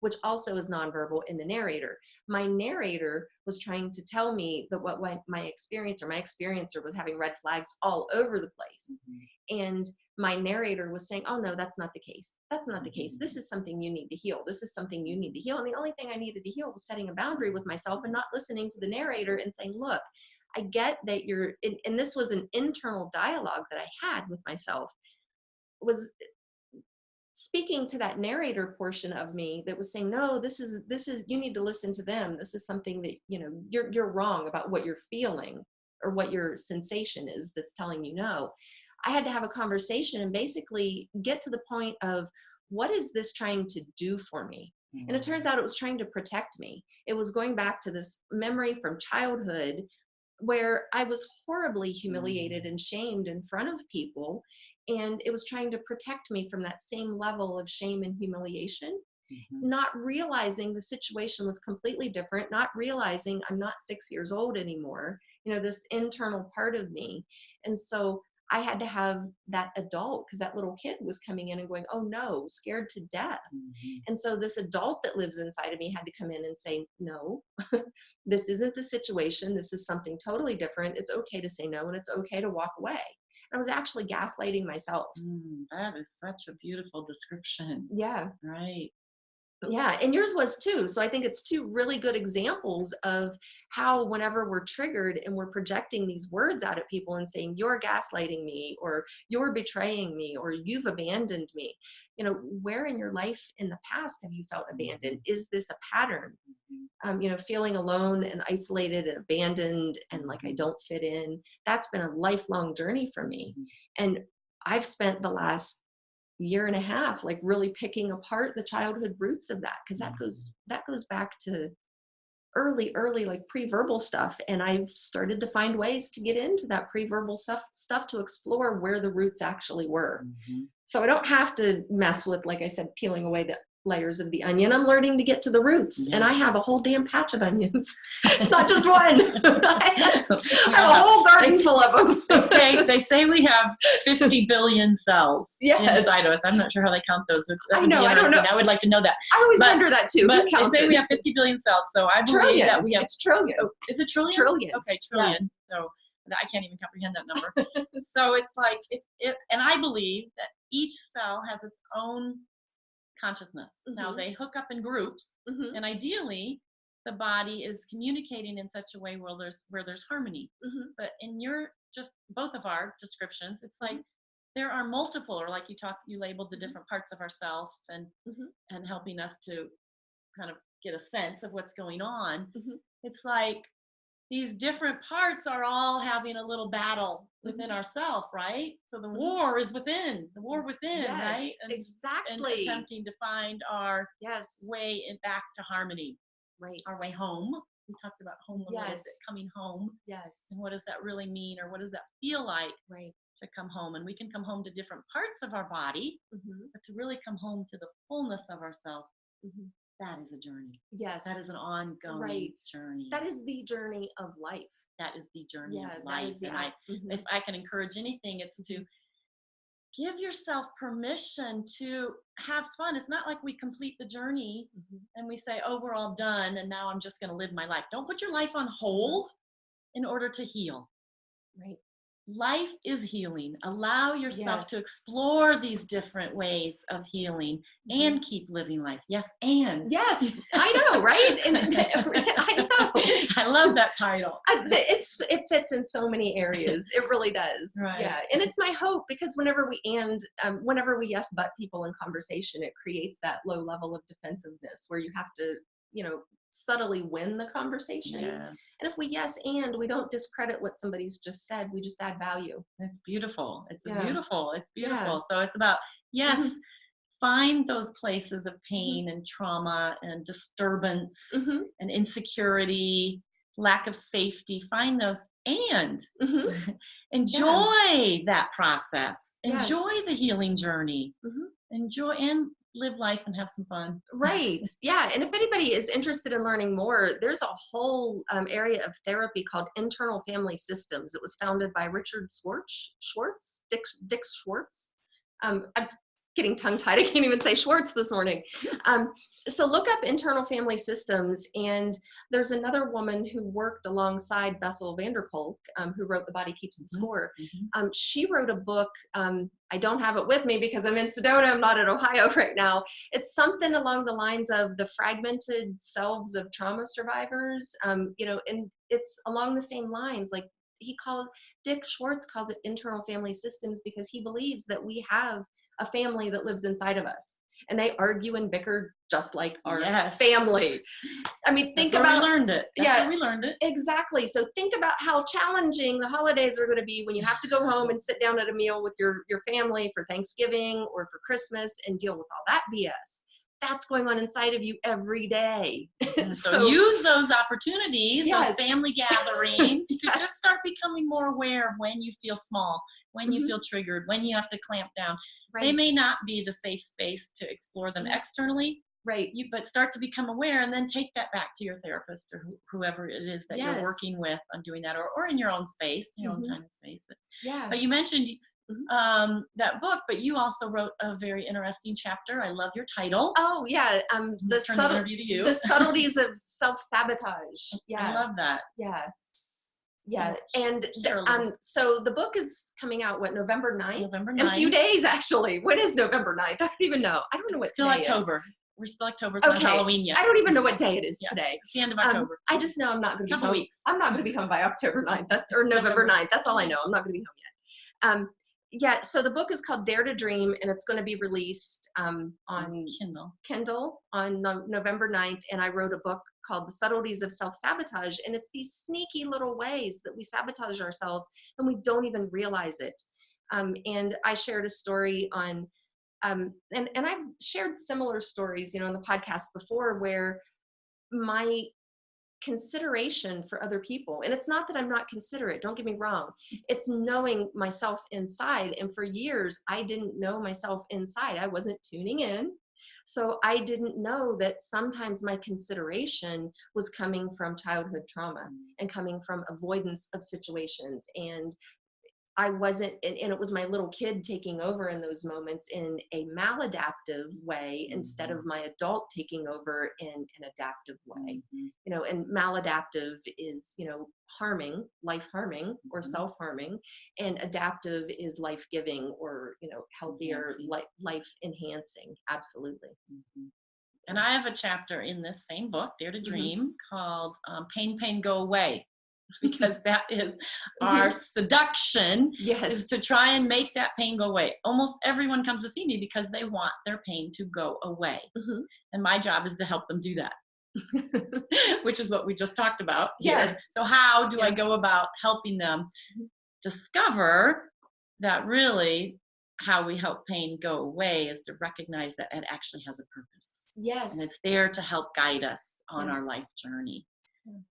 which also is nonverbal in the narrator. My narrator was trying to tell me that what my experiencer was having red flags all over the place. And my narrator was saying, oh no, that's not the case. That's not the case. This is something you need to heal. This is something you need to heal. And the only thing I needed to heal was setting a boundary with myself and not listening to the narrator and saying, look, I get that and this was an internal dialogue that I had with myself, was speaking to that narrator portion of me that was saying, no, this is, you need to listen to them. This is something that, you're wrong about what you're feeling or what your sensation is that's telling you no. I had to have a conversation and basically get to the point of, what is this trying to do for me? And it turns out it was trying to protect me. It was going back to this memory from childhood where I was horribly humiliated and shamed in front of people. And it was trying to protect me from that same level of shame and humiliation, not realizing the situation was completely different, not realizing I'm not 6 years old anymore, this internal part of me. And so I had to have that adult, because that little kid was coming in and going, oh no, scared to death. And so this adult that lives inside of me had to come in and say, no, this isn't the situation. This is something totally different. It's okay to say no, and it's okay to walk away. I was actually gaslighting myself. That is such a beautiful description. Yeah. Right. Yeah, and yours was too. So I think it's two really good examples of how whenever we're triggered and we're projecting these words out at people and saying, you're gaslighting me, or you're betraying me, or you've abandoned me. Where in your life in the past have you felt abandoned? Is this a pattern? Feeling alone and isolated and abandoned and like I don't fit in. That's been a lifelong journey for me. And I've spent the last year and a half like really picking apart the childhood roots of that, because that goes back to early like pre-verbal stuff, and I've started to find ways to get into that pre-verbal stuff to explore where the roots actually were. So I don't have to mess with, like I said, peeling away the layers of the onion. I'm learning to get to the roots. And I have a whole damn patch of onions. It's not just one. I have a whole garden full of them. They say we have 50 billion cells inside of us. I'm not sure how they count those. I know. I don't know. I would like to know that. I always wonder that too. But they say we have 50 billion cells. So I believe that we have. It's trillion. Oh, is it trillion? Trillion. Okay, trillion. Yeah. So I can't even comprehend that number. So it's like, and I believe that each cell has its own consciousness. Now they hook up in groups, and ideally the body is communicating in such a way where there's harmony. But in just both of our descriptions, it's like there are multiple, or like you labeled the different parts of ourself and helping us to kind of get a sense of what's going on. It's like these different parts are all having a little battle within ourselves, right? So the war is within, right? And, exactly. And attempting to find our way back to harmony, right? Our way home. We talked about home a little bit, coming home. Yes. And what does that really mean, or what does that feel like? Right. To come home? And we can come home to different parts of our body, but to really come home to the fullness of ourselves. That is a journey. Yes. That is an ongoing journey. That is the journey of life. That is the journey of life. And if I can encourage anything, it's to give yourself permission to have fun. It's not like we complete the journey and we say, oh, we're all done and now I'm just going to live my life. Don't put your life on hold in order to heal. Right. Life is healing. Allow yourself to explore these different ways of healing and keep living life. Yes, and. Yes, I know, right? And I know. I love that title. It fits in so many areas. It really does. Right. Yeah, and it's my hope, because whenever we yes but people in conversation, it creates that low level of defensiveness where you have to, subtly win the conversation. Yeah. And if we we don't discredit what somebody's just said, we just add value. It's beautiful. It's beautiful. Yeah. So it's about, find those places of pain and trauma and disturbance and insecurity, lack of safety. Find those and enjoy that process. Enjoy the healing journey. Enjoy and live life and have some fun. Right. Yeah. And if anybody is interested in learning more, there's a whole area of therapy called internal family systems. It was founded by Richard Dick Schwartz. I'm getting tongue-tied. I can't even say Schwartz this morning. So look up internal family systems. And there's another woman who worked alongside Bessel van der Kolk, who wrote The Body Keeps Its Score. She wrote a book. I don't have it with me because I'm in Sedona. I'm not in Ohio right now. It's something along the lines of the fragmented selves of trauma survivors, and it's along the same lines. Like Dick Schwartz calls it internal family systems because he believes that we have a family that lives inside of us, and they argue and bicker just like our family. I mean, think about we learned it. That's where we learned it. Exactly. So think about how challenging the holidays are going to be when you have to go home and sit down at a meal with your family for Thanksgiving or for Christmas and deal with all that BS. That's going on inside of you every day. So use those opportunities, those family gatherings, to just start becoming more aware of when you feel small, when you feel triggered, when you have to clamp down. Right. They may not be the safe space to explore them externally. Right. But start to become aware and then take that back to your therapist or whoever it is that you're working with on doing that, or in your own space, your own time and space. But you mentioned that book, but you also wrote a very interesting chapter. I love your title. Oh yeah. The interview to you. The subtleties of self-sabotage. Yeah. I love that. Yes. Yeah. And so the book is coming out, November 9th? November 9th. In a few days, actually. When is November 9th? I don't even know. I don't know what still today October. Is. We're still October. It's not Okay. Halloween yet. I don't even know what day it is Yes, today. it's the end of October. I just know I'm not going to be Couple home. weeks. I'm not going to be home by October 9th or November 9th. That's all I know. I'm not going to be home yet. Yeah, so the book is called Dare to Dream, and it's going to be released on Kindle on November 9th. And I wrote a book called The Subtleties of Self-Sabotage, and it's these sneaky little ways that we sabotage ourselves and we don't even realize it. And I shared a story on, and I've shared similar stories, on the podcast before, where my consideration for other people, and it's not that I'm not considerate, don't get me wrong, it's knowing myself inside. And for years I didn't know myself inside. I wasn't tuning in, so I didn't know that sometimes my consideration was coming from childhood trauma and coming from avoidance of situations, and I wasn't, and it was my little kid taking over in those moments in a maladaptive way instead of my adult taking over in an adaptive way. And maladaptive is, harming, life harming or self harming, and adaptive is life giving or, healthier, life enhancing. Absolutely. And I have a chapter in this same book, Dare to Dream, called Pain, Pain, Go Away. Because that is our seduction, is to try and make that pain go away. Almost everyone comes to see me because they want their pain to go away. And my job is to help them do that, which is what we just talked about. Yes. So how do I go about helping them discover that really how we help pain go away is to recognize that it actually has a purpose. Yes. And it's there to help guide us on our life journey.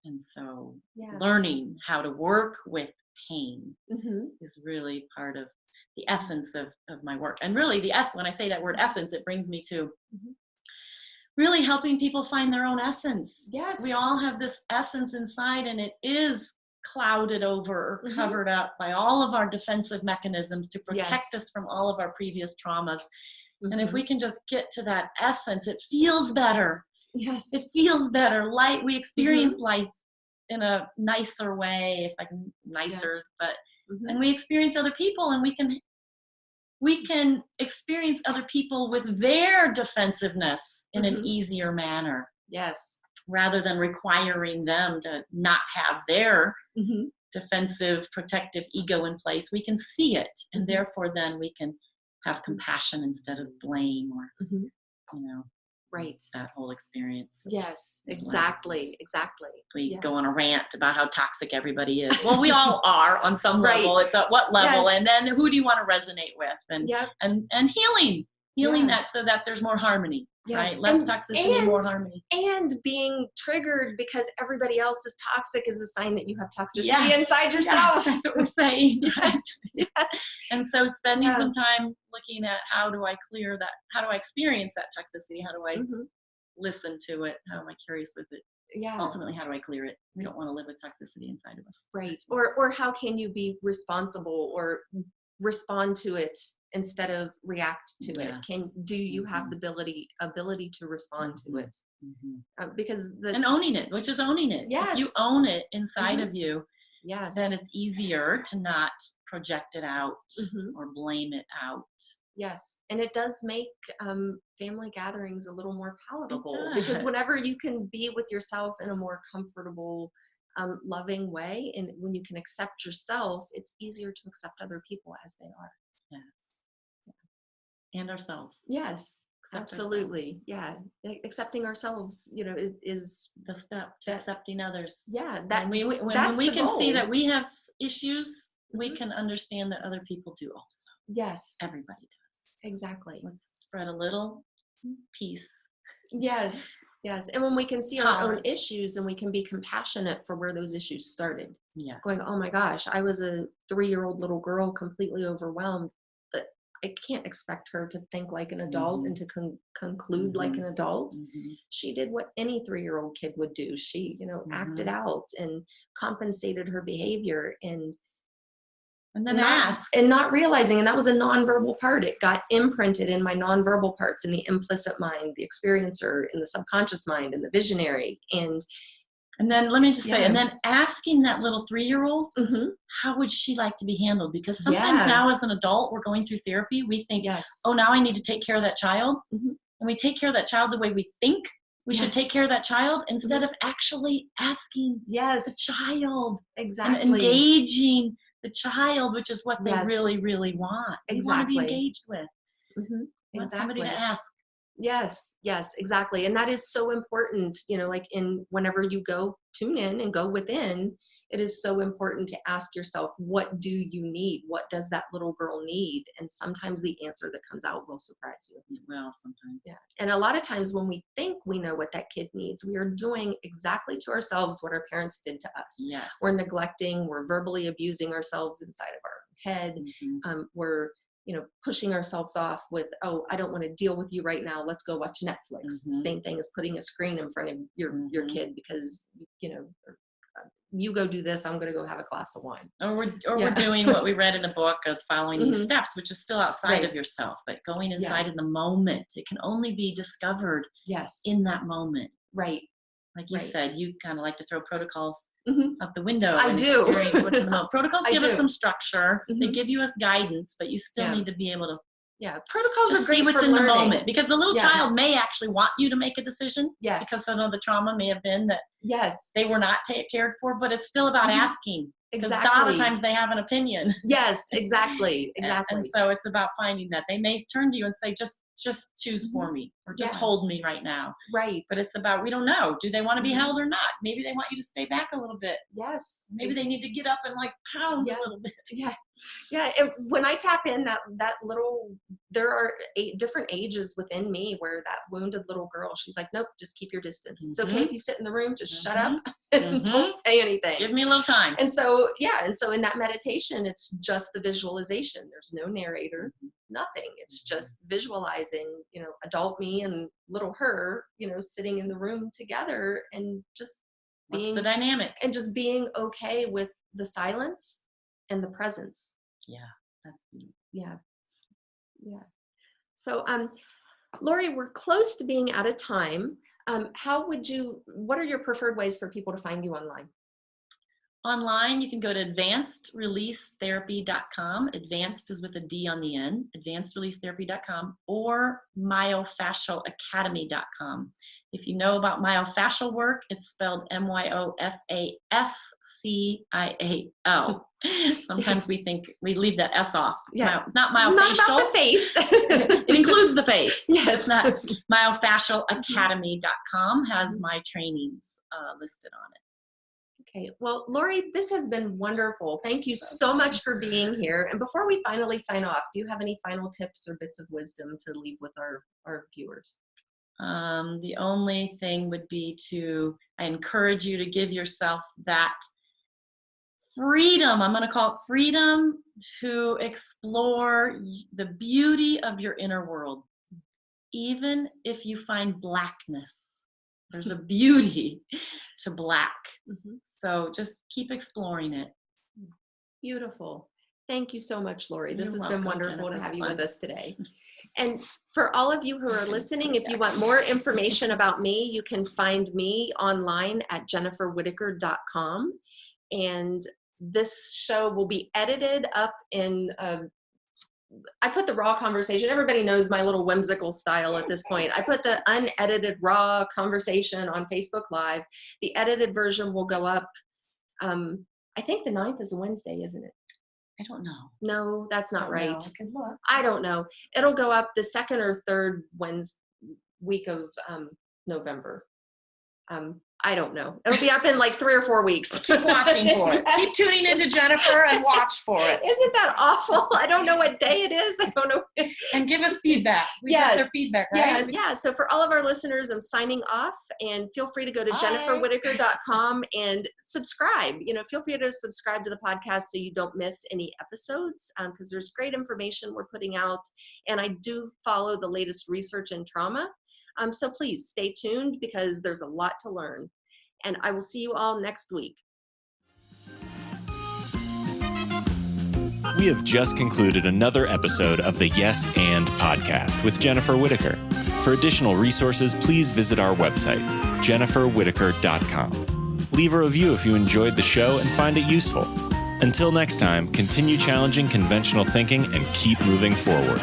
And so learning how to work with pain is really part of the essence of my work. And really when I say that word essence, it brings me to really helping people find their own essence. Yes. We all have this essence inside, and it is clouded over or covered up by all of our defensive mechanisms to protect us from all of our previous traumas. And if we can just get to that essence, it feels better. Yes. It feels better. We experience life in a nicer way, if I can, but, and we experience other people, and we can experience other people with their defensiveness in an easier manner. Yes. Rather than requiring them to not have their defensive, protective ego in place, we can see it. And therefore then we can have compassion instead of blame or, that whole experience. Yes, exactly. We go on a rant about how toxic everybody is. Well, we all are on some level. It's at what level, and then who do you want to resonate with? And healing that so that there's more harmony. Right? Less toxicity, more harmony. And being triggered because everybody else is toxic is a sign that you have toxicity inside yourself. That's what we're saying. Yes. And so spending some time looking at how do I clear that? How do I experience that toxicity? How do I listen to it? How am I curious with it? Ultimately, how do I clear it? We don't want to live with toxicity inside of us. Right. Or how can you be responsible or respond to it instead of react to it? Do you have the ability to respond to it? Because and owning it, which is owning it. Yes. If you own it inside of you, yes, then it's easier to not project it out or blame it out. Yes, and it does make family gatherings a little more palatable because whenever you can be with yourself in a more comfortable, loving way, and when you can accept yourself, it's easier to accept other people as they are. Yes. And ourselves. Yes, absolutely. Yeah. Accepting ourselves, is the step to accepting others. Yeah. When we can see that we have issues, we can understand that other people do also. Yes. Everybody does. Exactly. Let's spread a little peace. Yes. Yes. And when we can see our own issues and we can be compassionate for where those issues started. Yes. Going, oh my gosh, I was a 3-year-old little girl completely overwhelmed. I can't expect her to think like an adult and to conclude like an adult. She did what any 3-year-old kid would do. She, acted out and compensated her behavior and then asked. And not realizing, and that was a nonverbal part. It got imprinted in my nonverbal parts, in the implicit mind, the experiencer, in the subconscious mind, and the visionary. And then let me just say, and then asking that little 3-year-old, how would she like to be handled? Because sometimes now as an adult, we're going through therapy, we think, oh, now I need to take care of that child. and we take care of that child the way we think we should take care of that child, instead of actually asking the child and engaging the child, which is what they really, really want. They want to be engaged with. They want somebody to ask. Yes, exactly. And that is so important, like whenever you go tune in and go within, it is so important to ask yourself, what do you need? What does that little girl need? And sometimes the answer that comes out will surprise you. It will sometimes. Yeah. And a lot of times when we think we know what that kid needs, we are doing exactly to ourselves what our parents did to us. Yes. We're neglecting, we're verbally abusing ourselves inside of our head. We're pushing ourselves off with, oh, I don't want to deal with you right now. Let's go watch Netflix. Same thing as putting a screen in front of your kid because, you go do this, I'm going to go have a glass of wine. Or we're doing what we read in a book of following these steps, which is still outside of yourself, but going inside in the moment. It can only be discovered in that moment. Right. Like you said, you kind of like to throw protocols out the window. I do. What's in the moment. Protocols give us some structure. They give you us guidance, but you still need to be able to protocols are great see what's for in learning. the moment, because the little child may actually want you to make a decision. Yes. Because some of the trauma may have been that they were not cared for, but it's still about asking. Because a lot of times they have an opinion. Yes, exactly. And so it's about finding that. They may turn to you and say, just choose for me, or just hold me right now. Right. But it's about, we don't know. Do they want to be held or not? Maybe they want you to stay back a little bit. Yes. Maybe they need to get up and pound a little bit. Yeah. Yeah. And when I tap in that little, there are 8 different ages within me where that wounded little girl, she's like, nope, just keep your distance. It's okay if you sit in the room, just shut up and don't say anything. Give me a little time. And so, and so in that meditation, it's just the visualization. There's no narrator, nothing. It's just visualizing, adult me and little her, sitting in the room together and just being the dynamic, and just being okay with the silence and the presence. Yeah. That's beautiful. Yeah. Yeah. So, Lori, we're close to being out of time. What are your preferred ways for people to find you online? Online, you can go to advancedreleasetherapy.com. Advanced is with a D on the end, advancedreleasetherapy.com, or myofascialacademy.com. If you know about myofascial work, it's spelled MYOFASCIAL. Sometimes we think we leave that S off. It's not myofascial. Not about the face. It includes the face. Yes. It's not. Myofascialacademy.com has my trainings listed on it. Okay. Well, Lori, this has been wonderful. Thank you so much for being here. And before we finally sign off, do you have any final tips or bits of wisdom to leave with our viewers? The only thing would be I encourage you to give yourself that freedom. I'm going to call it freedom to explore the beauty of your inner world. Even if you find blackness, there's a beauty to black. So just keep exploring it. Beautiful. Thank you so much, Lori. This has welcome, been wonderful Jennifer. to have you with us today. And for all of you who are listening, if you want more information about me, you can find me online at jenniferwhitaker.com. And this show will be edited up in I put the raw conversation. Everybody knows my little whimsical style at this point. I put the unedited raw conversation on Facebook Live. The edited version will go up. I think the 9th is a Wednesday, isn't it? I don't know. No, that's not right. I can look. I don't know. It'll go up the 2nd or 3rd week of November. I don't know. It'll be up in like 3 or 4 weeks. Keep watching for it. Keep tuning into Jennifer and watch for it. Isn't that awful? I don't know what day it is. I don't know. And give us feedback. We get their feedback, right? Yes. Yeah. So for all of our listeners, I'm signing off, and feel free to go to jenniferwhitaker.com and subscribe. Feel free to subscribe to the podcast so you don't miss any episodes, because there's great information we're putting out. And I do follow the latest research in trauma. So please stay tuned, because there's a lot to learn. And I will see you all next week. We have just concluded another episode of the Yes and podcast with Jennifer Whittaker. For additional resources, please visit our website, jenniferwhitaker.com. Leave a review if you enjoyed the show and find it useful. Until next time, continue challenging conventional thinking and keep moving forward.